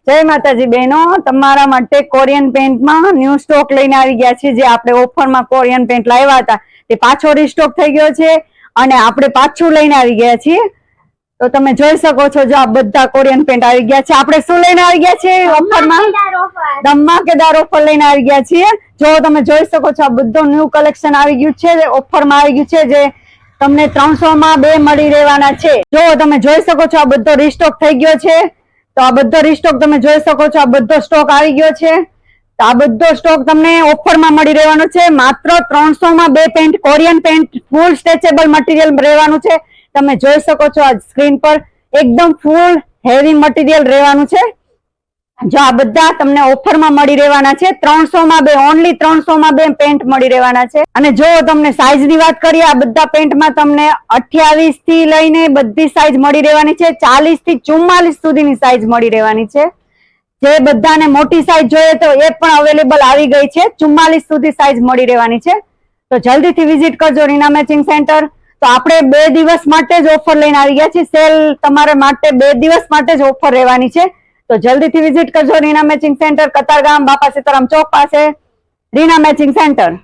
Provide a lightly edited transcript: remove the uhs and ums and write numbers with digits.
જય માતાજી બહેનો, તમારા માટે કોરિયન પેન્ટમાં ન્યૂ સ્ટોક લઈને આવી ગયા છે. જે આપણે ઓફરમાં કોરિયન પેન્ટ લાવ્યા હતા તે પાછો રીસ્ટોક થઈ ગયો છે અને આપણે પાછું લઈને આવી ગયા છીએ. તો તમે જોઈ શકો છો, જો આ બધા કોરિયન પેન્ટ આવી ગયા છે. આપણે શું લઈને આવી ગયા છે ઓફરમાં? ધમાકેદાર ઓફર લઈને આવી ગયા છીએ. જો તમે જોઈ શકો છો, આ બધું ન્યૂ કલેક્શન આવી ગયું છે, ઓફરમાં આવી ગયું છે, જે તમને 300 માં 2 મળી રહેવાના છે. જો તમે જોઈ શકો છો, આ બધો રીસ્ટોક થઈ ગયો છે. તો આ બધો રીસ્ટોક તમે જોઈ શકો છો, આ બધો સ્ટોક આવી ગયો છે. તો આ બધો સ્ટોક તમને ઓફરમાં મળી રહેવાનો છે. માત્ર 300 માં 2 પેન્ટ, કોરિયન પેન્ટ, ફૂલ સ્ટ્રેચેબલ મટીરિયલ રહેવાનું છે. તમે જોઈ શકો છો આ સ્ક્રીન પર એકદમ ફૂલ હેવી મટીરિયલ રહેવાનું છે. જો આ બધા તમને ઓફરમાં મળી રહેવાના છે. 300 માં 2, ઓનલી 300 માં 2 પેન્ટ મળી રહેવાના છે. અને જો તમને સાઈઝ ની વાત કરીએ, આ બધા પેન્ટમાં તમને 28 થી લઈને બધી સાઈઝ મળી રહેવાની છે. 40 થી 44 સુધીની સાઈઝ મળી રહેવાની છે. જે બધાને મોટી સાઈઝ જોઈએ તો એ પણ અવેલેબલ આવી ગઈ છે. 44 સુધી સાઈઝ મળી રહેવાની છે. તો જલ્દીથી વિઝિટ કરજો રીના મેચિંગ સેન્ટર. તો આપણે 2 દિવસ માટે જ ઓફર લઈને આવી ગયા છીએ. સેલ તમારા માટે 2 દિવસ માટે જ ઓફર રહેવાની છે. તો જલ્દીથી વિઝિટ કરજો રીના મેચિંગ સેન્ટર, કતારગામ, બાપા સીતારામ ચોક પાસે રીના મેચિંગ સેન્ટર.